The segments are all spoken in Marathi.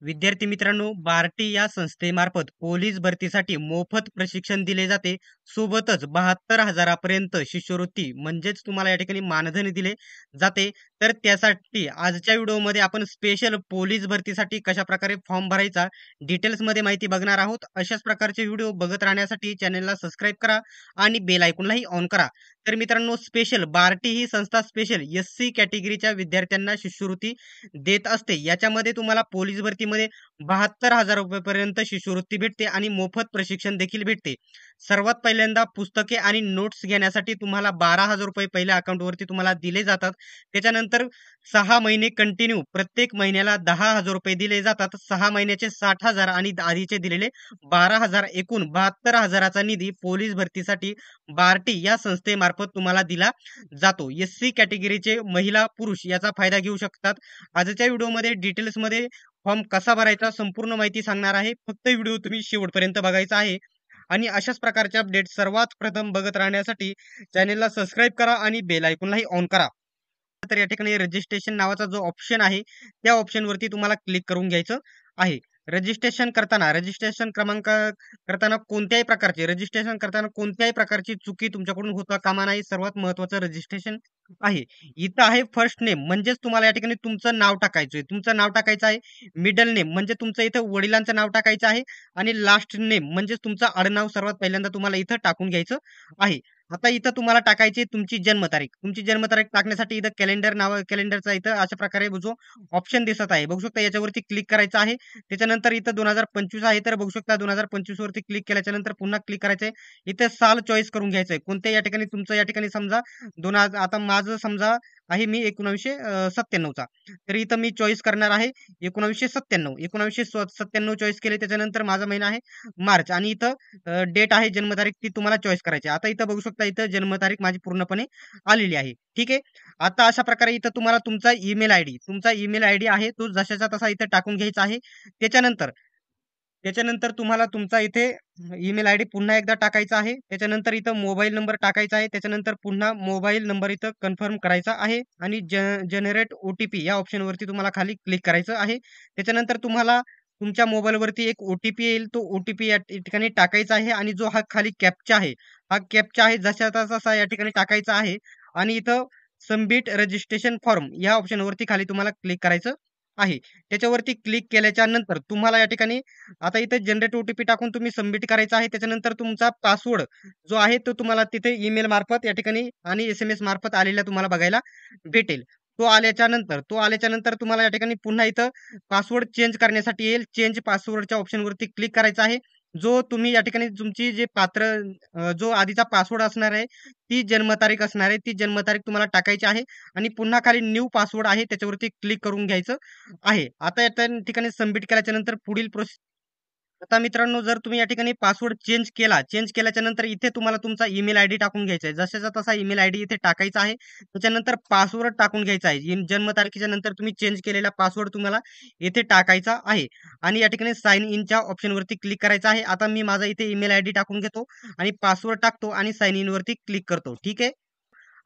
विद्यार्थी मित्रांनो, बार्टी या संस्थेमार्फत पोलीस भरतीसाठी मोफत प्रशिक्षण दिले जाते. सोबतच 72,000 शिष्यवृत्ती म्हणजेच तुम्हाला या ठिकाणी मानधन दिले जाते. तर त्यासाठी आजच्या व्हिडिओमध्ये आपण स्पेशल पोलीस भरतीसाठी कशा प्रकारे फॉर्म भरायचा डिटेल्समध्ये माहिती बघणार आहोत. अशाच प्रकारचे व्हिडिओ बघत राहण्यासाठी चॅनलला सबस्क्राईब करा आणि बेल आयकॉनलाही ऑन करा. तर मित्रांनो, स्पेशल बार्टी ही संस्था स्पेशल SC कॅटेगरीच्या विद्यार्थ्यांना शिष्यवृत्ती देत असते. याच्यामध्ये तुम्हाला पोलीस भरतीमध्ये 72,000 रुपयेपर्यंत शिष्यवृत्ती भेटते आणि मोफत प्रशिक्षण देखील भेटते. सर्वात पहिल्यांदा पुस्तके आणि नोट्स घेण्यासाठी तुम्हाला 12,000 रुपये पहिल्या अकाउंटवरती तुम्हाला दिले जातात. त्याच्यानंतर 6 महिने कंटिन्यू प्रत्येक महिन्याला 10,000 रुपये दिले जातात. 6 महिन्याचे 60,000 आणि आधीचे दिलेले 12,000 एकूण 72,000चा निधी पोलीस भरतीसाठी बार्टी या संस्थेमार्फत तुम्हाला दिला जातो. SC कॅटेगरीचे महिला पुरुष याचा फायदा घेऊ शकतात. आजच्या व्हिडिओमध्ये डिटेल्समध्ये फॉर्म कसा भरायचा संपूर्ण माहिती सांगणार आहे. फक्त व्हिडिओ तुम्ही शेवटपर्यंत बघायचा आहे आणि अशाच प्रकारचे अपडेट सर्वात प्रथम बघत राहण्यासाठी चॅनलला सबस्क्राईब करा आणि बेल आयकॉनलाही ऑन करा. तर या ठिकाणी रजिस्ट्रेशन नावाचा जो ऑप्शन आहे त्या ऑप्शनवरती तुम्हाला क्लिक करून घ्यायचं आहे. रजिस्ट्रेशन करताना कोणत्याही प्रकारची चुकी तुमच्याकडून होता कामा नाही. सर्वात महत्वाचं रजिस्ट्रेशन आहे. इथं आहे फर्स्ट नेम म्हणजेच तुम्हाला या ठिकाणी तुमचं नाव टाकायचं आहे. तुमचं नाव टाकायचं आहे. मिडल नेम म्हणजे तुमचं इथं वडिलांचं नाव टाकायचं आहे आणि लास्ट नेम म्हणजेच तुमचं आडनाव सर्वात पहिल्यांदा तुम्हाला इथं टाकून घ्यायचं आहे. आता इथं तुम्हाला टाकायची तुमची जन्मतारीख. तुमची जन्मतारीख टाकण्यासाठी इथं कॅलेंडरचा इथं अशा प्रकारे जो ऑप्शन दिसत आहे बघू शकता, याच्यावरती क्लिक करायचं आहे. त्याच्यानंतर इथं 2025 आहे तर बघू शकता 2025 वरती क्लिक केल्याच्या नंतर पुन्हा क्लिक करायचंय. इथे साल चॉईस करून घ्यायचंय. कोणत्या या ठिकाणी तुमचं या ठिकाणी समजा आता माझं समजा आहे मी 1997चा. तर इथं मी चॉईस करणार आहे 1997. 1997 चॉईस केले. त्याच्यानंतर माझा महिना आहे मार्च आणि इथं डेट आहे जन्मतारीख ती तुम्हाला चॉईस करायची. आता इथं बघू शकता इथं जन्मतारीख माझी पूर्णपणे आलेली आहे. ठीक आहे. आता अशा प्रकारे इथं तुम्हाला तुमचा ईमेल आयडी आहे तो जशाचा तसा इथं टाकून घ्यायचा आहे. त्याच्यानंतर त्याच्यानंतर तुम्हाला तुमचा इथे ईमेल आयडी पुन्हा एकदा टाकायचा आहे. त्याच्यानंतर इथं मोबाईल नंबर टाकायचा आहे. त्याच्यानंतर पुन्हा मोबाईल नंबर इथं कन्फर्म करायचा आहे आणि जनरेट OTP या ऑप्शनवरती तुम्हाला खाली क्लिक करायचं आहे. त्याच्यानंतर तुम्हाला तुमच्या मोबाईलवरती एक OTP येईल. तो OTP या ठिकाणी टाकायचा आहे आणि जो हा खाली कॅप्चा आहे, हा कॅप्चा आहे जशाचा तसा या ठिकाणी टाकायचा आहे आणि इथं सबमिट रजिस्ट्रेशन फॉर्म या ऑप्शनवरती खाली तुम्हाला क्लिक करायचं आहे. त्याच्यावरती क्लिक केल्याच्या नंतर तुम्हाला या ठिकाणी आता इथे जनरेट OTP टाकून तुम्ही सबमिट करायचा आहे. त्याच्यानंतर तुमचा पासवर्ड जो आहे तो तुम्हाला तिथे ईमेल मार्फत या ठिकाणी आणि SMS मार्फत आलेला तुम्हाला बघायला भेटेल. तो आल्याच्या नंतर तुम्हाला या ठिकाणी पुन्हा इथं पासवर्ड चेंज करण्यासाठी येईल. चेंज पासवर्डच्या ऑप्शनवरती क्लिक करायचं आहे. जो तुम्ही या ठिकाणी तुमची जे जो आधीचा पासवर्ड असणार आहे, ती जन्मतारीख असणार आहे. ती जन्मतारीख तुम्हाला टाकायची आहे आणि पुन्हा खाली न्यू पासवर्ड आहे त्याच्यावरती क्लिक करून घ्यायचं आहे. आता या ठिकाणी सबमिट केल्याच्या नंतर पुढील प्रोसेस. आता मित्रांनो, जर तुम्ही या ठिकाणी पासवर्ड चेंज केल्याच्या नंतर इथे तुम्हाला तुमचा ईमेल आयडी टाकून घ्यायचा आहे. जशाचा तसा ईमेल आयडी इथे टाकायचा आहे. त्याच्यानंतर पासवर्ड टाकून घ्यायचा आहे. जन्मतारखेच्या नंतर तुम्ही चेंज केलेला पासवर्ड तुम्हाला इथे टाकायचा आहे आणि या ठिकाणी साइन इनच्या ऑप्शनवरती क्लिक करायचं आहे. आता मी माझा इथे ईमेल आयडी टाकून घेतो आणि पासवर्ड टाकतो आणि साइन इन वरती क्लिक करतो. ठीक आहे.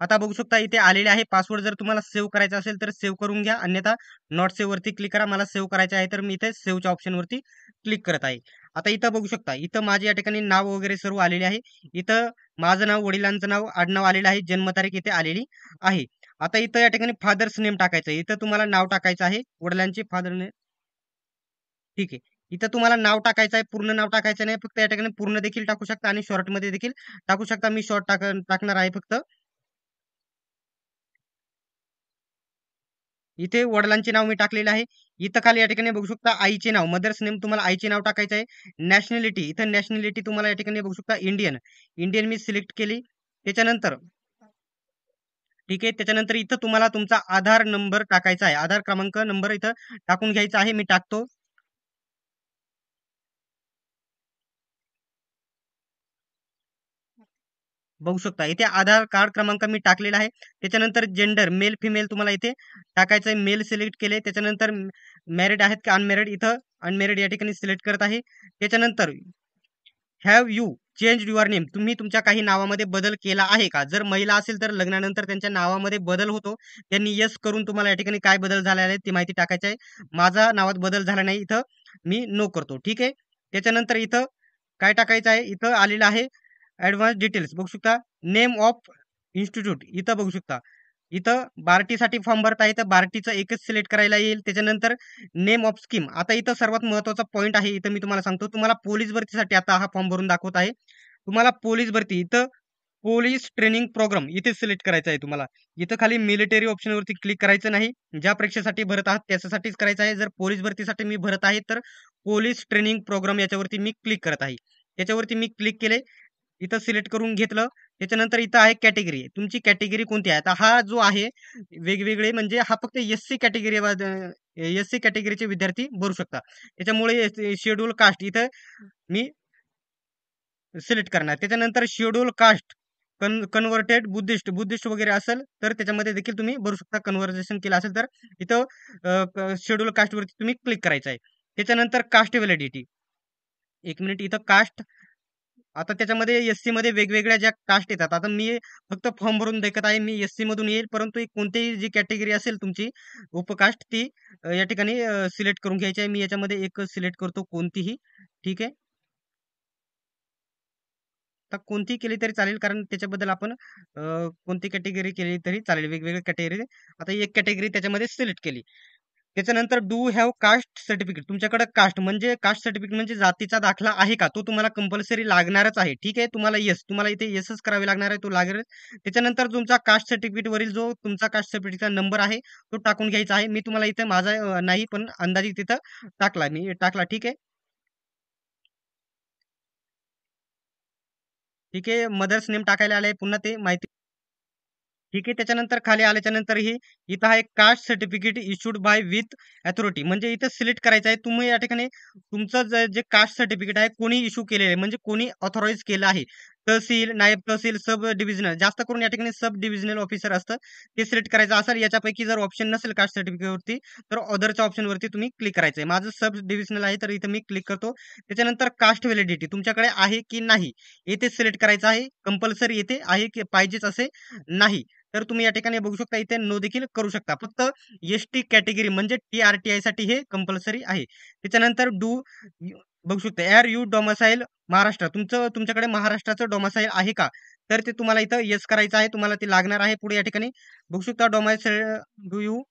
आता बघू शकता इथे आलेले आहे. पासवर्ड जर तुम्हाला सेव्ह करायचा असेल तर सेव्ह करून घ्या, अन्यथा नॉट सेव्ह वरती क्लिक करा. मला सेव्ह करायचे आहे तर मी इथे सेव्हच्या ऑप्शनवरती क्लिक करत आहे. आता इथं बघू शकता इथं माझे या ठिकाणी नाव वगैरे सर्व आलेले आहे. इथं माझं नाव, वडिलांचं नाव, आडनाव आलेलं आहे. जन्मतारीख इथे आलेली आहे. आता इथं या ठिकाणी फादर्स नेम टाकायचं आहे. इथं तुम्हाला नाव टाकायचं आहे वडिलांचे फादर नेम. ठीक आहे. इथं तुम्हाला नाव टाकायचं आहे, पूर्ण नाव टाकायचं नाही. फक्त या ठिकाणी पूर्ण देखील टाकू शकता आणि शॉर्ट मध्ये देखील टाकू शकता. मी शॉर्ट टाकणार आहे फक्त. इथे वडिलांचे नाव मी टाकलेलं आहे. इथं खाली या ठिकाणी बघू शकता आईचे नाव, मदर्स नेम तुम्हाला आईचे नाव टाकायचं आहे. नॅशनॅलिटी, इथं नॅशनॅलिटी तुम्हाला या ठिकाणी बघू शकता इंडियन. इंडियन मी सिलेक्ट केली. त्याच्यानंतर ठीक आहे. त्याच्यानंतर इथं तुम्हाला तुमचा आधार नंबर टाकायचा आहे. आधार क्रमांक नंबर इथं टाकून घ्यायचा आहे. मी टाकतो. बघू शकता इथे आधार कार्ड क्रमांक मी टाकलेला आहे. त्याच्यानंतर जेंडर मेल फिमेल तुम्हाला इथे टाकायचं आहे. मेल सिलेक्ट केले. त्याच्यानंतर मॅरिड आहेत का अनमॅरिड, इथं अनमॅरिड या ठिकाणी सिलेक्ट करत आहे. त्याच्यानंतर have you change your name, तुम्ही तुमच्या काही नावामध्ये बदल केला आहे का? जर महिला असेल तर लग्नानंतर त्यांच्या नावामध्ये बदल होतो. त्यांनी येस करून तुम्हाला या ठिकाणी काय बदल झालेला आहे ती माहिती टाकायची आहे. माझा नावात बदल झाला नाही, इथं मी नो करतो. ठीक आहे. त्याच्यानंतर इथं काय टाकायचं आहे, इथं आलेलं आहे ॲडव्हान्स डिटेल्स बघू शकता. नेम ऑफ इन्स्टिट्यूट इथं बघू शकता. इथं बार्टीसाठी फॉर्म भरता आहे तर बार्टीचं एकच सिलेक्ट करायला येईल. त्याच्यानंतर नेम ऑफ स्कीम, आता इथं सर्वात महत्त्वाचा पॉइंट आहे, इथं मी तुम्हाला सांगतो. तुम्हाला पोलीस भरतीसाठी आता हा फॉर्म भरून दाखवत आहे. तुम्हाला पोलीस भरती इथं पोलीस ट्रेनिंग प्रोग्राम इथे सिलेक्ट करायचं आहे तुम्हाला. इथं खाली मिलिटरी ऑप्शनवरती क्लिक करायचं नाही. ज्या परीक्षेसाठी भरत आहात त्याच्यासाठीच करायचं आहे. जर पोलीस भरतीसाठी मी भरत आहे तर पोलीस ट्रेनिंग प्रोग्राम याच्यावरती मी क्लिक करत आहे. त्याच्यावरती मी क्लिक केले. इथं सिलेक्ट करून घेतलं. त्याच्यानंतर इथं आहे कॅटेगरी. तुमची कॅटेगरी कोणती आहे? आता हा जो आहे वेगवेगळे म्हणजे हा फक्त एस-सी कॅटेगरी एस-सी कॅटेगरीचे विद्यार्थी भरू शकता. त्याच्यामुळे शेड्यूल कास्ट इथं मी सिलेक्ट करणार. त्याच्यानंतर schedule caste converted Buddhist Buddhist वगैरे असेल तर त्याच्यामध्ये देखील तुम्ही भरू शकता. कन्व्हर्जेशन केलं असेल तर इथं शेड्यूल कास्टवरती तुम्ही क्लिक करायचं आहे. त्याच्यानंतर कास्ट व्हॅलिडिटी, एक मिनिट, इथं कास्ट आता त्याच्यामध्ये एस-सी मध्ये वेगवेगळ्या ज्या कास्ट येतात. आता मी फक्त फॉर्म भरून देखत आहे. मी एस-सी मधून येईल, परंतु एक कोणतीही जी कॅटेगरी असेल तुमची उपकास्ट ती या ठिकाणी सिलेक्ट करून घ्यायची आहे. मी याच्यामध्ये एक सिलेक्ट करतो कोणतीही. ठीक आहे. तर कोणतीही केली तरी चालेल कारण त्याच्याबद्दल आपण कोणती कॅटेगरी केली तरी चालेल. वेगवेगळ्या कॅटेगरी आता एक कॅटेगरी त्याच्यामध्ये सिलेक्ट केली. त्याच्यानंतर डू हॅव कास्ट सर्टिफिकेट, तुमच्याकडे कास्ट म्हणजे कास्ट सर्टिफिकेट म्हणजे जातीचा दाखला आहे का? तो तुम्हाला कंपल्सरी लागणारच आहे. ठीक आहे. तुम्हाला येस, तुम्हाला इथे येसच करावे लागणार आहे. तो लागेल. त्याच्यानंतर तुमचा कास्ट सर्टिफिकेट वरील जो तुमचा कास्ट सर्टिफिकेटचा नंबर आहे तो टाकून घ्यायचा आहे. मी तुम्हाला इथे माझा नाही पण अंदाजित तिथं टाकला, मी टाकला. ठीक आहे. ठीक आहे. मदर्स नेम टाकायला आलंय. पुन्हा ते माहिती ठीक आहे. त्याच्यानंतर खाली आल्याच्या नंतर ही इथं आहे caste certificate issued by with authority, म्हणजे इथं सिलेक्ट करायचं आहे. तुम्ही या ठिकाणी तुमचं जे कास्ट सर्टिफिकेट आहे कोणी इश्यू केलेलं आहे म्हणजे कोणी ऑथराईज केलं आहे. तहसील, नायब तहसील, सब डिव्हिजनल, जास्त करून या ठिकाणी सब डिव्हिजनल ऑफिसर असतं ते सिलेक्ट करायचं असेल. याच्यापैकी जर ऑप्शन नसेल कास्ट सर्टिफिकेटवरती तर अदरच्या ऑप्शनवरती तुम्ही क्लिक करायचं आहे. माझं सब डिव्हिजनल आहे तर इथं मी क्लिक करतो. त्याच्यानंतर कास्ट व्हॅलिडिटी तुमच्याकडे आहे की नाही येथे सिलेक्ट करायचं आहे. कंपल्सरी येथे आहे की पाहिजेच असे नाही. तर तुम्ही या ठिकाणी बघू शकता इथे नो देखील करू शकता. फक्त एस-टी कॅटेगरी म्हणजे टी-आर-टी-आय साठी हे कंपल्सरी आहे. त्याच्यानंतर बघू शकता एर यू डोमिसाईल महाराष्ट्र, तुमच्याकडे महाराष्ट्राचं डोमिसाईल आहे का? तर ते तुम्हाला इथं येस करायचं आहे. तुम्हाला ते लागणार आहे. पुढे या ठिकाणी बघू शकता domicile do you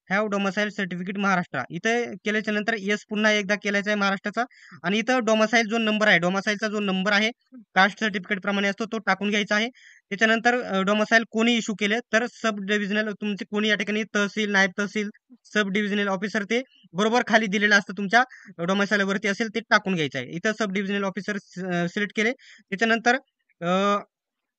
have domicile certificate Maharashtra, इथे केल्याच्या नंतर येस पुन्हा एकदा केल्याचा आहे महाराष्ट्राचा. आणि इथं डोमिसाईल जो नंबर आहे डोमिसाईलचा जो नंबर आहे कास्ट सर्टिफिकेट प्रमाणे असतो तो टाकून घ्यायचा आहे. त्याच्यानंतर डोमिसाईल कोणी इश्यू केले तर सब डिव्हिजनल तुमचे कोणी या ठिकाणी तहसील, नायब तहसील, सब डिव्हिजनल ऑफिसर ते बरोबर खाली दिलेलं असतं तुमच्या डोमिसाईल वरती असेल ते टाकून घ्यायचं आहे. इथं सब डिव्हिजनल ऑफिसर सिलेक्ट केले. त्याच्यानंतर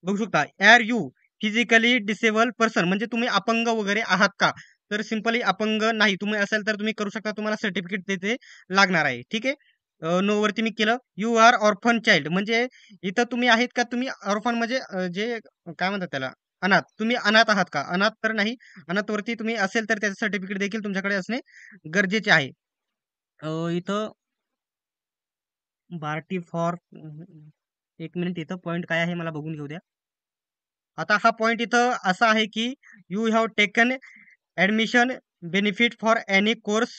बघू शकता are you physically disable person, म्हणजे तुम्ही अपंग वगैरे आहात का? तर सिंपली अपंग नाही तुम्ही असेल तर तुम्ही करू शकता. तुम्हाला सर्टिफिकेट तिथे लागणार आहे. ठीक आहे. नो वरती मी केलं. यू आर ऑर्फन चाइल्ड, म्हणजे इथं तुम्ही आहेत का? तुम्ही ऑर्फन म्हणजे जे काय म्हणतात त्याला अनाथ, तुम्ही अनाथ आहात का? अनाथ तर नाही. अनाथ वरती तुम्ही असेल तर त्याचं सर्टिफिकेट देखील तुमच्याकडे असणे गरजेचे आहे. इथं बार्टी फॉर एक मिनिट, इथं पॉइंट काय आहे मला बघून घेऊ द्या. आता हा पॉइंट इथं असा आहे की you have taken admission benefit for any course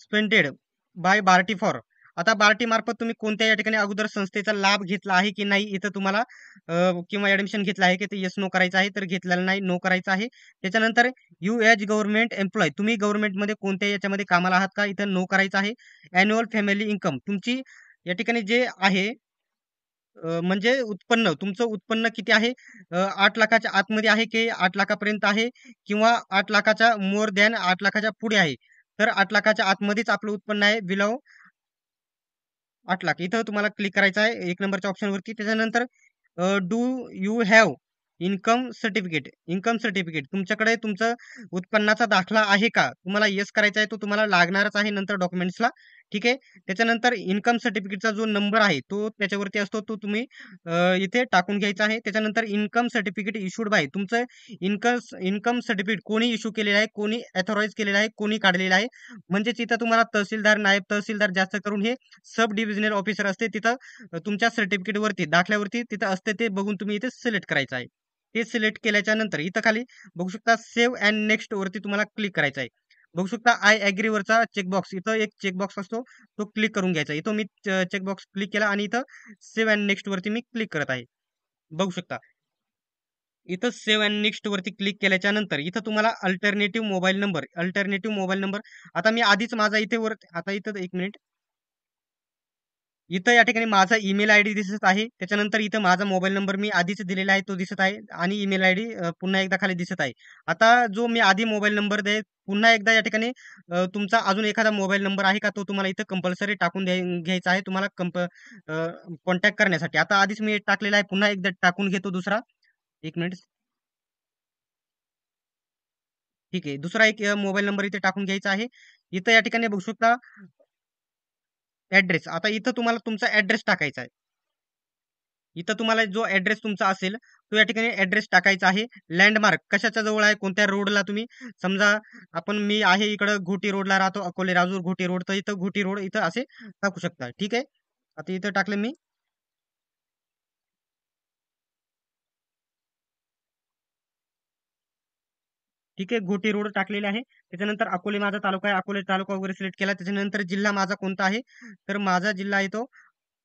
spended by BARTI for, आता बार्टी मार्फत तुम्ही कोणत्या या ठिकाणी अगोदर संस्थेचा लाभ घेतला आहे की नाही इथं तुम्हाला किंवा ऍडमिशन घेतलं आहे की ते येस नो करायचं आहे. तर घेतलेलं नाही नो करायचं आहे. त्याच्यानंतर यू एज गव्हर्नमेंट एम्प्लॉय, तुम्ही गव्हर्नमेंटमध्ये कोणत्या याच्यामध्ये कामाला आहात का? इथं नो करायचं आहे. अॅन्युअल फॅमिली इन्कम तुमची या ठिकाणी जे आहे म्हणजे उत्पन्न तुमचं उत्पन्न किती आहे? 8 लाखाच्या आतमध्ये आहे की 8 लाखापर्यंत आहे किंवा 8 लाखाच्या मोर दॅन 8 लाखाच्या पुढे आहे? तर 8 लाखाच्या आतमध्येच आपलं उत्पन्न आहे. बिलो 8 लाख इथं तुम्हाला क्लिक करायचं आहे 1 नंबरच्या ऑप्शनवरती. त्याच्यानंतर do you have income certificate, income certificate तुमच्याकडे तुमचं उत्पन्नाचा दाखला आहे का? तुम्हाला येस करायचा आहे. तो तुम्हाला लागणारच आहे नंतर डॉक्युमेंट्सला. ठीक आहे. त्याच्यानंतर इन्कम सर्टिफिकेटचा जो नंबर आहे तो त्याच्यावरती असतो, तो तुम्ही इथे टाकून घ्यायचा आहे. त्याच्यानंतर इन्कम सर्टिफिकेट इश्यूड बाय, तुमचं इन्कम इन्कम सर्टिफिकेट कोणी इश्यू केलेलं आहे, कोणी ऑथराइज केलेलं आहे, कोणी काढलेलं आहे. म्हणजेच इथं तुम्हाला तहसीलदार, नायब तहसीलदार, जास्त करून हे सब डिव्हिजनल ऑफिसर असते तिथं, तुमच्या सर्टिफिकेटवरती, दाखल्यावरती तिथं असते, ते बघून तुम्ही इथे सिलेक्ट करायचं आहे. ते सिलेक्ट केल्याच्या नंतर इथं खाली बघू शकता सेव्ह अँड नेक्स्ट वरती तुम्हाला क्लिक करायचं आहे. बघू शकता आय ऍग्री वरचा चेकबॉक्स, इथं एक चेकबॉक्स असतो, तो क्लिक करून घ्यायचा. इथं मी चेकबॉक्स क्लिक केला आणि इथं सेव्ह अँड नेक्स्ट वरती मी क्लिक करत आहे. बघू शकता इथं सेव्ह अँड नेक्स्ट वरती क्लिक केल्याच्या नंतर इथं तुम्हाला अल्टरनेटिव्ह मोबाईल नंबर, आता मी आधीच माझा इथे वर, आता इथं एक मिनिट, इथं या ठिकाणी माझा ईमेल आयडी दिसत आहे. त्याच्यानंतर इथं माझा मोबाईल नंबर मी आधीच दिलेला आहे तो दिसत आहे आणि ईमेल आयडी पुन्हा एकदा खाली दिसत आहे. आता जो मी आधी मोबाईल नंबर दे, पुन्हा एकदा या ठिकाणी तुमचा अजून एखादा मोबाईल नंबर आहे का, तो तुम्हाला इथं कंपल्सरी टाकून घ्यायचा आहे तुम्हाला कॉन्टॅक्ट करण्यासाठी. आता आधीच मी टाकलेला आहे, पुन्हा एकदा टाकून घेतो दुसरा. एक मिनिट. ठीक आहे. दुसरा एक मोबाईल नंबर इथे टाकून घ्यायचा आहे. इथं या ठिकाणी बघू शकता ऍड्रेस. आता इथं तुम्हाला तुमचा ऍड्रेस टाकायचा आहे. इथं तुम्हाला जो ऍड्रेस तुमचा असेल तो या ठिकाणी ऍड्रेस टाकायचा आहे. लँडमार्क कशाच्या जवळ आहे, कोणत्या रोडला तुम्ही, समजा मी आहे इकडं घोटी रोडला राहतो, अकोले राजूर घोटी रोड, तर इथं घोटी रोड इथं असे टाकू शकता. ठीक आहे. आता इथं टाकले मी. ठीक आहे, घोटी रोड टाकलेले आहे. त्याच्यानंतर अकोले माझा तालुका आहे, अकोले तालुका वगैरे सिलेक्ट केला. त्याच्यानंतर जिल्हा माझा कोणता आहे, तर माझा जिल्हा येतो,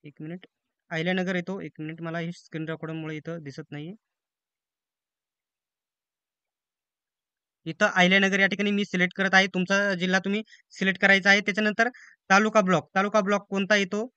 एक मिनिट, अहिल्यानगर येतो. एक मिनिट, मला हे स्क्रीन रेकॉर्डरमुळे इथं दिसत नाहीये. इथं अहिल्यानगर या ठिकाणी मी सिलेक्ट करत आहे. तुमचा जिल्हा तुम्ही सिलेक्ट करायचा आहे. त्याच्यानंतर तालुका ब्लॉक कोणता येतो,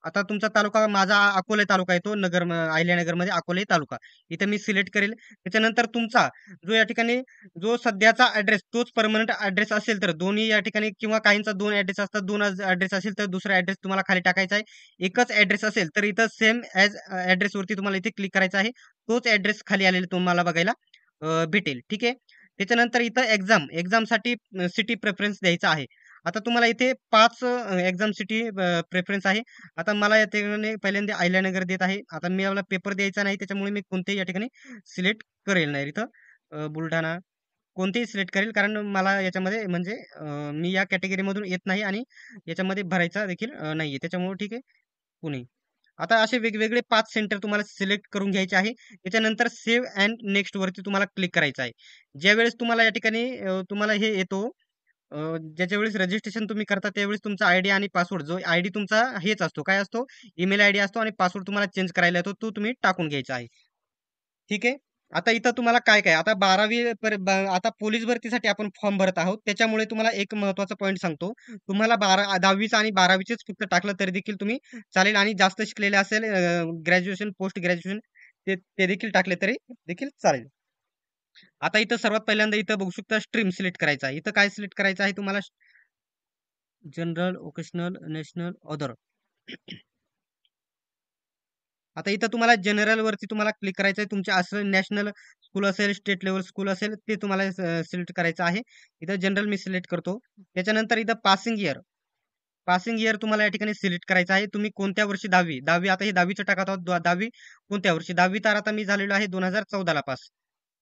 आता तुमचा तालुका, माझा अकोले तालुका येतो, अहिल्यानगरमध्ये अकोले तालुका. इथे मी सिलेक्ट करेल. त्याच्यानंतर तुमचा जो या ठिकाणी जो सध्याचा ऍड्रेस तोच परमनंट ऍड्रेस असेल तर दोन्ही या ठिकाणी, किंवा काहींचा 2 ऍड्रेस असतात, 2 ऍड्रेस असेल तर दुसरा ऍड्रेस तुम्हाला खाली टाकायचा आहे. एकच ऍड्रेस असेल तर इथं सेम ॲज ऍड्रेस वरती तुम्हाला इथे क्लिक करायचं आहे. तोच ऍड्रेस खाली आलेला तुम्हाला बघायला भेटेल. ठीक आहे. त्याच्यानंतर इथं एक्झामसाठी सिटी प्रेफरन्स द्यायचा आहे. आता तुम्हाला इथे 5 एक्झाम सिटी प्रेफरन्स आहे. आता मला या ठिकाणी पहिल्यांदा अहिल्यानगर देत आहे. आता मी मला पेपर द्यायचा नाही, त्याच्यामुळे मी कोणतेही या ठिकाणी सिलेक्ट करेल नाही. इथं बुलढाणा कोणतेही सिलेक्ट करेल, कारण मला याच्यामध्ये म्हणजे मी या कॅटेगरीमधून येत नाही आणि याच्यामध्ये भरायचा देखील नाहीये. त्याच्यामुळे ठीक आहे, पुणे. आता असे वेगवेगळे 5 सेंटर तुम्हाला सिलेक्ट करून घ्यायचे आहे. त्याच्यानंतर सेव्ह अँड नेक्स्ट वरती तुम्हाला क्लिक करायचं आहे. ज्यावेळेस तुम्हाला या ठिकाणी तुम्हाला हे येतो, अ, ज्याच्या वेळेस रजिस्ट्रेशन तुम्ही करता त्यावेळेस तुमचा आयडी आणि पासवर्ड, जो आयडी तुमचा हेच असतो, काय असतो, ईमेल आयडी असतो, आणि पासवर्ड तुम्हाला चेंज करायला येतो, तो तुम्ही टाकून घ्यायचा आहे. ठीक आहे. आता इथं तुम्हाला काय काय, आता 12वी आता पोलीस भरतीसाठी आपण फॉर्म भरत आहोत, त्याच्यामुळे तुम्हाला एक महत्वाचा पॉईंट सांगतो. तुम्हाला 10वीचं आणि 12वीचेच फक्त टाकलं तरी देखील तुम्ही चालेल, आणि जास्त शिकलेले असेल, ग्रॅज्युएशन, पोस्ट ग्रॅज्युएशन, ते ते देखील टाकले तरी देखील चालेल. आता इथं सर्वात पहिल्यांदा इथं बघू शकता स्ट्रीम सिलेक्ट करायचा आहे. इथं काय सिलेक्ट करायचं आहे तुम्हाला, जनरल, ओकेशनल, नॅशनल, अदर. आता इथं तुम्हाला जनरल वरती तुम्हाला क्लिक करायचं आहे. तुमचे असं नॅशनल स्कूल असेल, स्टेट लेवल स्कूल असेल, ते तुम्हाला सिलेक्ट करायचं आहे. इथं जनरल मी सिलेक्ट करतो. त्याच्यानंतर इथं पासिंग इयर तुम्हाला या ठिकाणी सिलेक्ट करायचं आहे. तुम्ही कोणत्या वर्षी, 10वी आता हे 10वीचं टाकत आहोत. 10वी कोणत्या वर्षी, 10वी तर आता मी झालेलो आहे 2014 ला पास.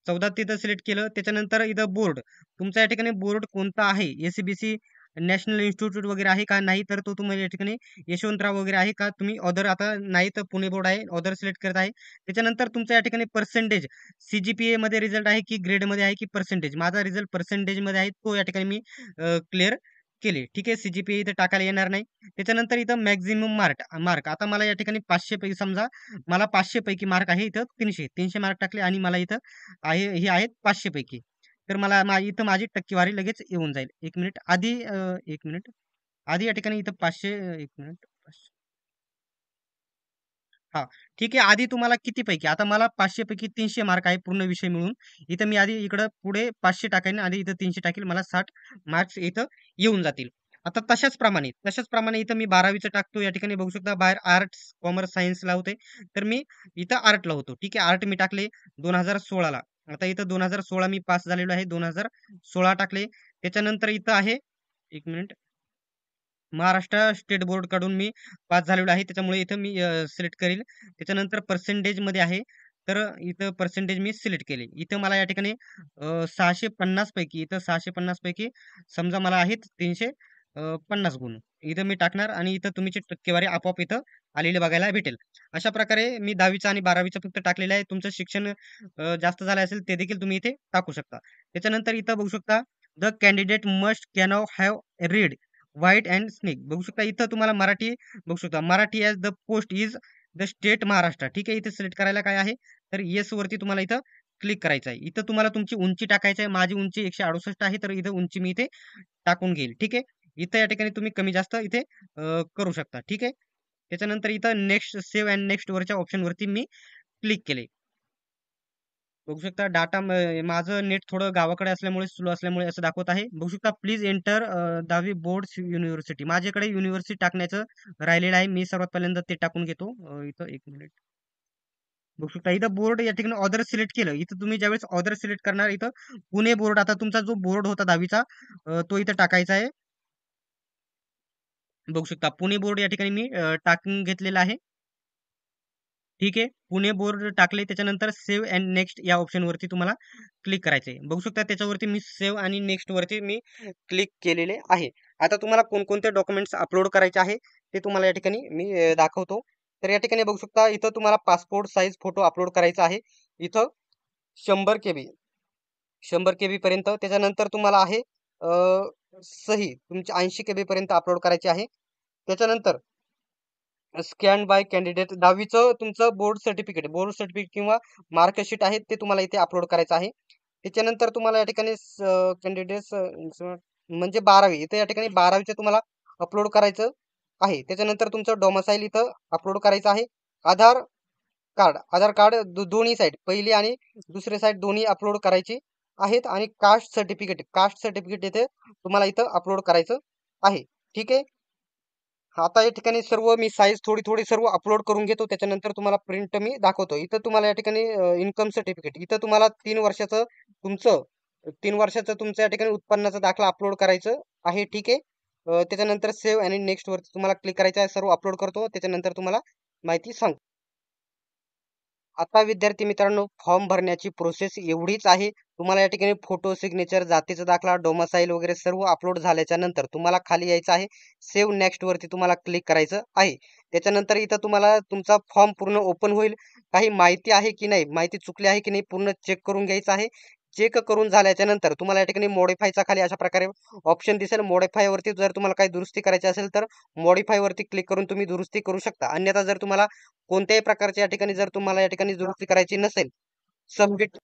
14 तिथं सिलेक्ट केलं. त्याच्यानंतर इथं बोर्ड, तुमचा या ठिकाणी बोर्ड कोणता आहे, एसीबीसी, नॅशनल इन्स्टिट्यूट वगैरे आहे का, नाही तर तो तुम्हाला या ठिकाणी यशवंतराव वगैरे आहे का, तुम्ही ऑदर, आता नाही तर पुणे बोर्ड आहे, ऑदर सिलेक्ट करत आहे. त्याच्यानंतर तुमच्या या ठिकाणी पर्सेंटेज, सीजीपीए मध्ये रिझल्ट आहे की ग्रेड मध्ये आहे की पर्सेंटेज, माझा रिझल्ट पर्सेंटेज मध्ये आहे, तो या ठिकाणी मी क्लिअर केले. ठीक आहे. सीजीपीए इथे टाकायला येणार नाही. त्याच्यानंतर इथं मॅक्झिमम मार्क, आता मला या ठिकाणी 500 पैकी, समजा मला 500 पैकी मार्क आहे, इथं 300 मार्क टाकले, आणि मला इथं आहे, हे आहेत 500 पैकी, तर मला इथं माझी टक्केवारी लगेच येऊन जाईल. एक मिनिट आधी, एक मिनिट आधी या ठिकाणी इथं 500, एक मिनिट, हा, ठीक आहे. आधी तुम्हाला किती पैकी, आता मला 500 पैकी 300 मार्क आहे पूर्ण विषय मिळून. इथं मी आधी इकडं पुढे 500 टाकेन, आधी इथं 300 टाकेल, मला 60 मार्क्स इथं येऊन जातील. आता तशाच प्रमाणे इथं मी 12वीचं टाकतो. या ठिकाणी बघू शकता बाहेर आर्ट्स, कॉमर्स, सायन्स लावते, तर मी इथं आर्ट लावतो. ठीक आहे. आर्ट मी टाकले 2016 ला. आता इथं 2016 मी पास झालेलो आहे, 2016 टाकले. त्याच्यानंतर इथं आहे, एक मिनिट, महाराष्ट्र स्टेट बोर्ड कडून मी पास झालेलो आहे, त्याच्यामुळे इथं मी सिलेक्ट करेल. त्याच्यानंतर पर्सेंटेज मध्ये आहे, तर इथं पर्सेंटेज मी सिलेक्ट केले. इथं मला या ठिकाणी 650 पैकी, इथं 650 पैकी समजा मला आहेत 350 गुण. इथं मी टाकणार आणि इथं तुमची टक्केवारी आपोआप इथं आलेली बघायला भेटेल. अशा प्रकारे मी 10वीचं आणि 12वीचं फक्त टाकलेलं आहे. तुमचं शिक्षण जास्त झालं असेल ते देखील तुम्ही इथे टाकू शकता. त्याच्यानंतर इथं बघू शकता, the candidate must can have read white and snake. बघू शकता इथं तुम्हाला मराठी बघू शकता, Marathi as the post is the state Maharashtra. ठीक आहे, इथे सिलेक्ट करायला काय आहे, तर येस वरती तुम्हाला इथं क्लिक करायचं आहे. इथं तुम्हाला तुमची उंची टाकायची आहे. माझी उंची 168 आहे, तर इथं उंची मी इथे टाकून घेईल. ठीक आहे, इथं या ठिकाणी तुम्ही कमी जास्त इथे करू शकता. ठीक आहे, त्याच्यानंतर इथं नेक्स्ट सेव्ह अँड नेक्स्ट वरच्या ऑप्शन वरती मी क्लिक केले. बघू शकता डाटा माझं नेट थोडं गावाकडे असल्यामुळे स्लो असल्यामुळे असं दाखवत आहे. बघू शकता प्लीज एंटर 10वी बोर्ड युनिव्हर्सिटी. माझ्याकडे युनिव्हर्सिटी टाकण्याचं राहिलेलं आहे. मी सर्वात पहिल्यांदा ते टाकून घेतो. इथं एक मिनिट. बघू शकता इथं बोर्ड या ठिकाणी ऑदर सिलेक्ट केलं. इथं तुम्ही ज्यावेळेस ऑदर सिलेक्ट करणार, इथं पुणे बोर्ड, आता तुमचा जो बोर्ड होता 10वीचा तो इथं टाकायचा आहे. बघू शकता पुणे बोर्ड या ठिकाणी मी टाकून घेतलेला आहे. ठीक आहे, पुणे बोर्ड टाकले. त्याच्यानंतर सेव्ह अँड नेक्स्ट या ऑप्शन वरती तुम्हाला क्लिक करायचं आहे. बघू शकता त्याच्यावरती मी सेव्ह आणि नेक्स्ट वरती मी क्लिक केलेले आहे. आता तुम्हाला कोणकोणते डॉक्युमेंट्स अपलोड करायचे आहे ते तुम्हाला या ठिकाणी मी दाखवतो. तर या ठिकाणी बघू शकता इथं तुम्हाला पासपोर्ट साईज फोटो अपलोड करायचा आहे. इथं 100 KB, 100 KB पर्यंत. त्याच्यानंतर तुम्हाला आहे सही तुमची 80 KB पर्यंत अपलोड करायची आहे. त्याच्यानंतर स्कॅन बाय कॅन्डिडेट 10वीचं तुमचं बोर्ड सर्टिफिकेट किंवा मार्कशीट आहे ते तुम्हाला इथे अपलोड करायचं आहे. त्याच्यानंतर तुम्हाला या ठिकाणी कॅन्डिडेट्स म्हणजे 12वी, इथे या ठिकाणी 12वीचं तुम्हाला अपलोड करायचं आहे. त्याच्यानंतर तुमचं डोमासाईल इथं अपलोड करायचं आहे. आधार आधार कार्ड दोन्ही साईड, पहिली आणि दुसरी साईड दोन्ही अपलोड करायची आहेत. आणि कास्ट सर्टिफिकेट इथे तुम्हाला इथं अपलोड करायचं आहे. ठीक आहे, आता या ठिकाणी सर्व मी साईज थोडी थोडी सर्व अपलोड करून घेतो. त्याच्यानंतर तुम्हाला प्रिंट मी दाखवतो. इथं तुम्हाला या ठिकाणी इन्कम सर्टिफिकेट, इथं तुम्हाला 3 वर्षाचं तुमचं या ठिकाणी उत्पन्नाचा दाखला अपलोड करायचं आहे. ठीक आहे, त्याच्यानंतर सेव्ह आणि नेक्स्ट वरती तुम्हाला क्लिक करायचं आहे. सर्व अपलोड करतो, त्याच्यानंतर तुम्हाला माहिती सांगतो. आता विद्यार्थी मित्रांनो, फॉर्म भरण्याची प्रोसेस एवढीच आहे. तुम्हाला या ठिकाणी फोटो, सिग्नेचर, जातीचा दाखला, डोमासाईल वगैरे सर्व अपलोड झाल्याच्या नंतर तुम्हाला खाली यायचं आहे. सेव्ह नेक्स्ट वरती तुम्हाला क्लिक करायचं आहे. त्याच्यानंतर इथं तुम्हाला तुमचा फॉर्म पूर्ण ओपन होईल. काही माहिती आहे की नाही, माहिती चुकली आहे की नाही पूर्ण चेक करून घ्यायचं आहे. चेक करून झाल्याच्या नंतर तुम्हाला या ठिकाणी मॉडिफायचा खाली अशा प्रकारे ऑप्शन दिसेल. मॉडिफाय वरती जर तुम्हाला काही दुरुस्ती करायची असेल तर मॉडिफाय वरती क्लिक करून तुम्ही दुरुस्ती करू शकता. अन्यथा जर तुम्हाला कोणत्याही प्रकारच्या या ठिकाणी जर तुम्हाला या ठिकाणी दुरुस्ती करायची नसेल, सबमिट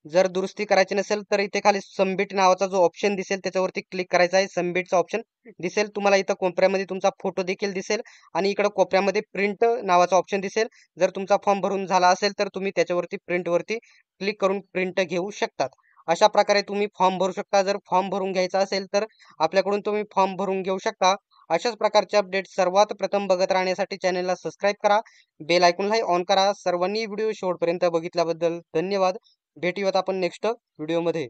जर दुरुस्ती करायची नसेल तर इथे खाली सबमिट नावाचा जो ऑप्शन दिसेल त्याच्यावरती क्लिक करायचा आहे. सबमिटचा ऑप्शन दिसेल तुम्हाला, इथं कोपऱ्यामध्ये तुमचा फोटो देखील दिसेल आणि इकडे कोपऱ्यामध्ये प्रिंट नावाचा ऑप्शन दिसेल. जर तुमचा फॉर्म भरून झाला असेल तर तुम्ही त्याच्यावरती प्रिंट वरती क्लिक करून प्रिंट घेऊ शकतात. अशा प्रकारे तुम्ही फॉर्म भरू शकता. जर फॉर्म भरून घ्यायचा असेल तर आपल्याकडून तुम्ही फॉर्म भरून घेऊ शकता. अशाच प्रकारचे अपडेट सर्वात प्रथम बघत राहण्यासाठी चॅनलला सबस्क्राईब करा, बेल आयकॉनलाही ऑन करा. सर्वांनी व्हिडिओ शेवटपर्यंत बघितल्याबद्दल धन्यवाद. भेटूयात आपण नेक्स्ट व्हिडिओमध्ये.